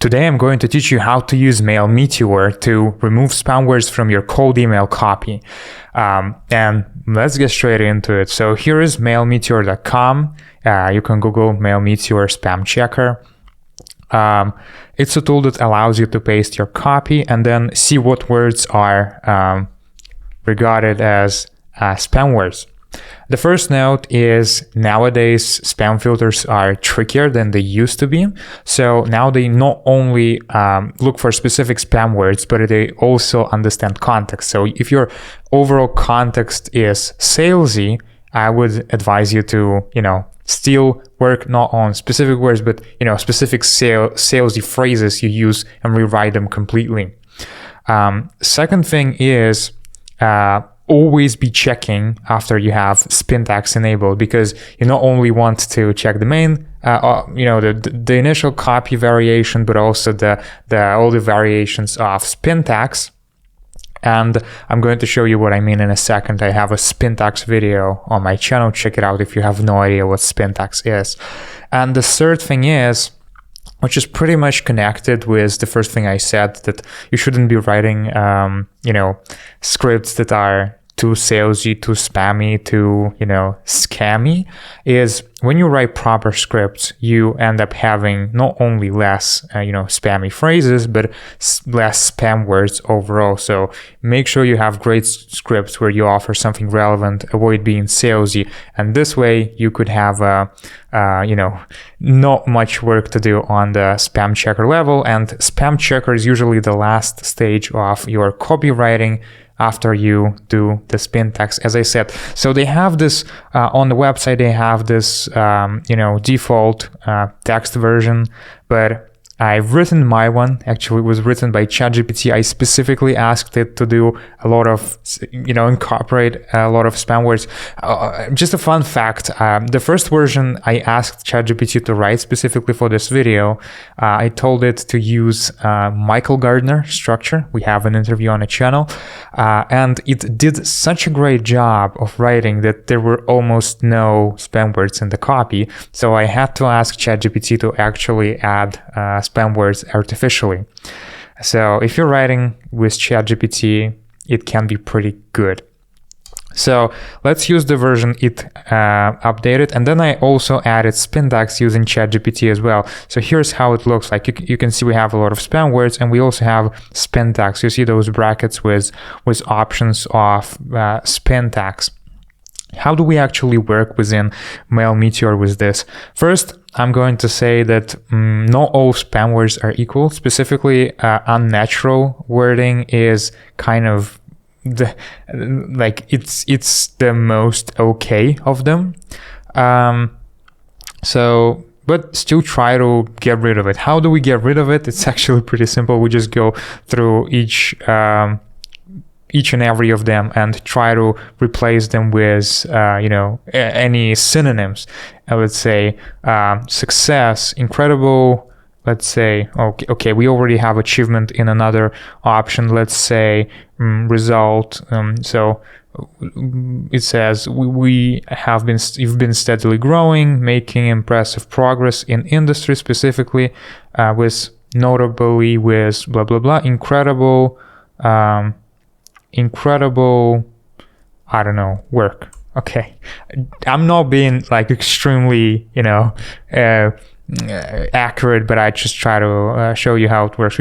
Today I'm going to teach you how to use Mailmeteor to remove spam words from your cold email copy. And let's get straight into it. So here is mailmeteor.com. You can Google Mailmeteor spam checker. It's a tool that allows you to paste your copy and then see what words are regarded as spam words. The first note is nowadays spam filters are trickier than they used to be. So now they not only look for specific spam words, but they also understand context. So if your overall context is salesy, I would advise you to, still work not on specific words, but, specific salesy phrases you use and rewrite them completely. Second thing is, always be checking after you have spin tags enabled, because you not only want to check the main, the initial copy variation, but also all the variations of spin tags. And I'm going to show you what I mean in a second. I have a spin tags video on my channel. Check it out if you have no idea what spin tags is. And the third thing is, which is pretty much connected with the first thing I said, that you shouldn't be writing, scripts that are too salesy, too spammy, too, scammy, is when you write proper scripts, you end up having not only less, spammy phrases, but less spam words overall. So make sure you have great scripts where you offer something relevant, avoid being salesy. And this way you could have, not much work to do on the spam checker level. And spam checker is usually the last stage of your copywriting after you do the spin tags, as I said. So they have this on the website, they have this, default text version, but I've written my one. Actually, it was written by ChatGPT. I specifically asked it to do a lot of, incorporate a lot of spam words. Just a fun fact, the first version I asked ChatGPT to write specifically for this video. I told it to use Michael Gardner structure. We have an interview on the channel. And it did such a great job of writing that there were almost no spam words in the copy. So I had to ask ChatGPT to actually add spam words artificially. So if you're writing with ChatGPT, it can be pretty good. So let's use the version it updated, and then I also added spin tags using ChatGPT as well. So here's how it looks like. You can see we have a lot of spam words, and we also have spin tags. You see those brackets with options of spin tags. How do we actually work within Mailmeteor with this? First, I'm going to say that not all spam words are equal. Specifically, unnatural wording is kind of it's the most okay of them. But still try to get rid of it. How do we get rid of it? It's actually pretty simple. We just go through each and every of them and try to replace them with, any synonyms. I would say success, incredible. Let's say, okay, we already have achievement in another option. Let's say result. So it says you've been steadily growing, making impressive progress in industry specifically, notably with blah blah blah, incredible, I don't know, work. Okay, I'm not being extremely, accurate, but I just try to show you how it works.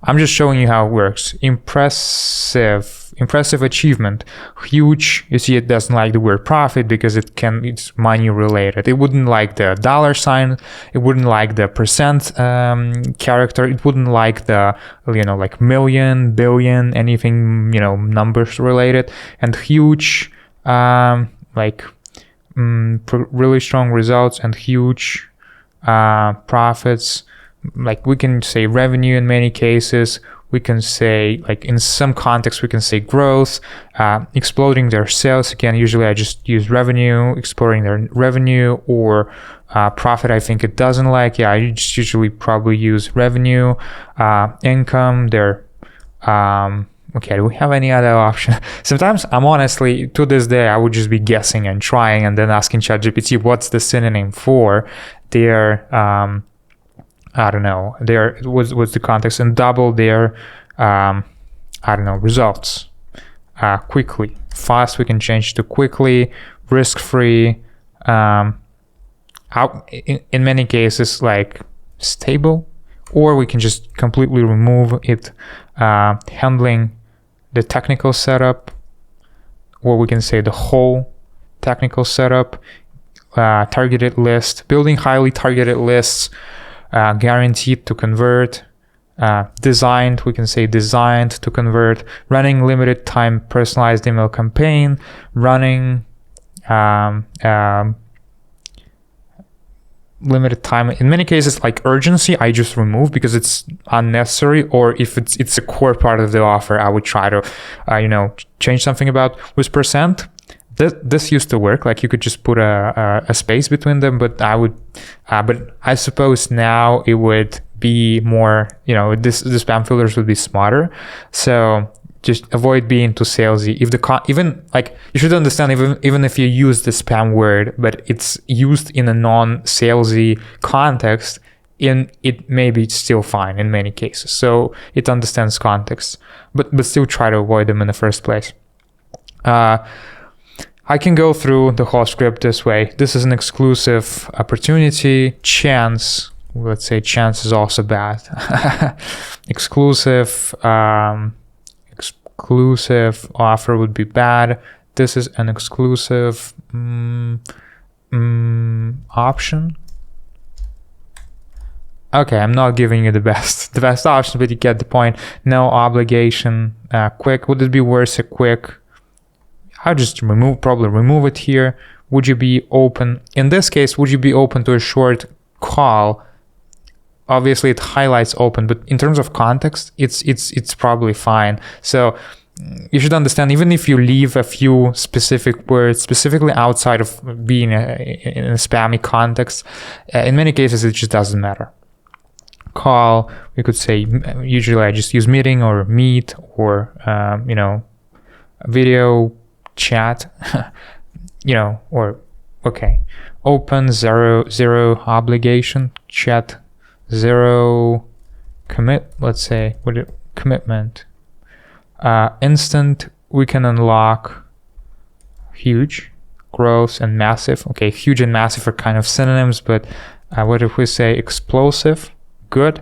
I'm just showing you how it works. Impressive achievement, huge. You see, it doesn't like the word profit because it's money related. It wouldn't like the dollar sign. It wouldn't like the percent character. It wouldn't like the million, billion, anything numbers related. And huge, really strong results and huge profits. We can say revenue in many cases. We can say, in some context, we can say growth, exploding their sales. Again, usually I just use revenue, exploring their revenue, or profit. I think it doesn't like. Yeah, I just usually probably use revenue, income, their Okay, do we have any other option? Sometimes I'm honestly, to this day, I would just be guessing and trying and then asking ChatGPT, what's the synonym for their I don't know, their what's the context, and double their I don't know, results quickly. Fast we can change to quickly, risk-free, in many cases like stable, or we can just completely remove it, handling the technical setup, or we can say the whole technical setup, targeted list, building highly targeted lists, guaranteed to convert, designed, we can say designed to convert, running limited time personalized email campaign, running limited time. In many cases, like urgency, I just remove because it's unnecessary, or if it's a core part of the offer, I would try to change something about. With percent, this used to work, like you could just put a space between them, but I suppose now it would be more, the spam filters would be smarter. So just avoid being too salesy. If you should understand, even if you use the spam word, but it's used in a non-salesy context, it may be still fine in many cases. So it understands context, but still try to avoid them in the first place. I can go through the whole script this way. This is an exclusive opportunity. Chance, let's say chance is also bad. Exclusive offer would be bad. This is an exclusive option. Okay, I'm not giving you the best option, but you get the point. No obligation. Quick. Would it be worth a quick? I'll just probably remove it here. Would you be open? In this case, would you be open to a short call? Obviously it highlights open, but in terms of context, it's probably fine. So you should understand, even if you leave a few specific words specifically outside of being in a spammy context, in many cases it just doesn't matter. Call, we could say, usually I just use meeting or meet or video chat, or okay, open, zero obligation, chat, zero commitment, instant, we can unlock huge, gross, and massive. Okay, huge and massive are kind of synonyms, but what if we say explosive? Good.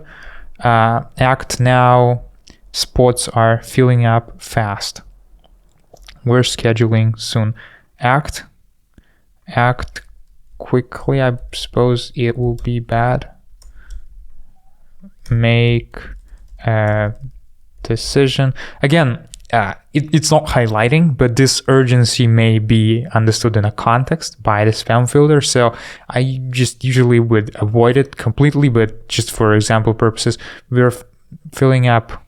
Act now, spots are filling up fast. We're scheduling soon. Act quickly, I suppose it will be bad. Make a decision. Again, it's not highlighting, but this urgency may be understood in a context by the spam filter. So I just usually would avoid it completely, but just for example purposes, we're filling up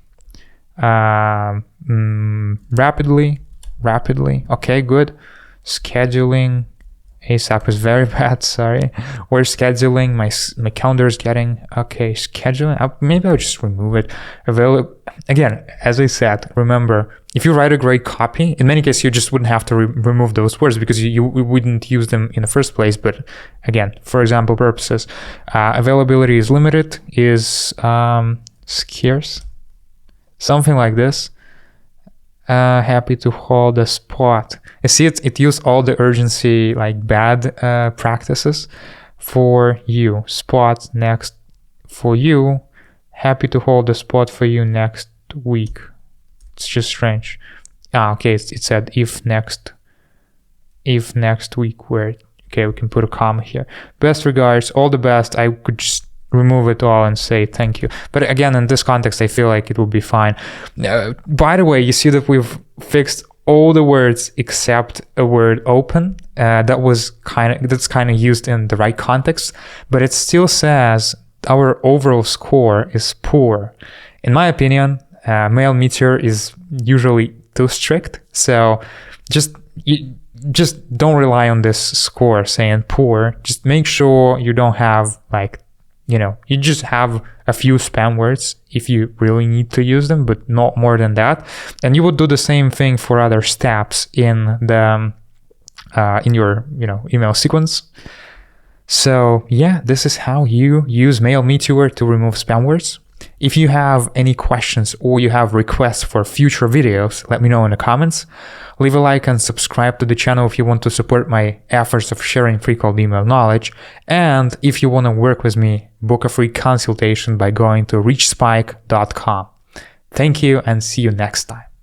rapidly. Okay, good. Scheduling ASAP is very bad, sorry. We're scheduling, my calendar is getting, okay, scheduling, maybe I'll just remove it. Again, as I said, remember, if you write a great copy, in many cases you just wouldn't have to remove those words because you wouldn't use them in the first place. But again, for example purposes, availability is limited, is scarce, something like this. Happy to hold a spot. I see it used all the urgency, like bad practices for you. Spot next for you. Happy to hold a spot for you next week. It's just strange. Okay, it said if next week, where, okay, we can put a comma here. Best regards, all the best. I could just remove it all and say thank you. But again, in this context, I feel like it will be fine. By the way, you see that we've fixed all the words except a word open. That's kind of used in the right context, but it still says our overall score is poor. In my opinion, Mailmeteor is usually too strict. So just don't rely on this score saying poor. Just make sure you don't have you just have a few spam words if you really need to use them, but not more than that. And you would do the same thing for other steps in the in your email sequence. So yeah, this is how you use Mailmeteor to remove spam words. If you have any questions or you have requests for future videos, let me know in the comments. Leave a like and subscribe to the channel if you want to support my efforts of sharing free cold email knowledge. And if you want to work with me, book a free consultation by going to reachspike.com. Thank you and see you next time.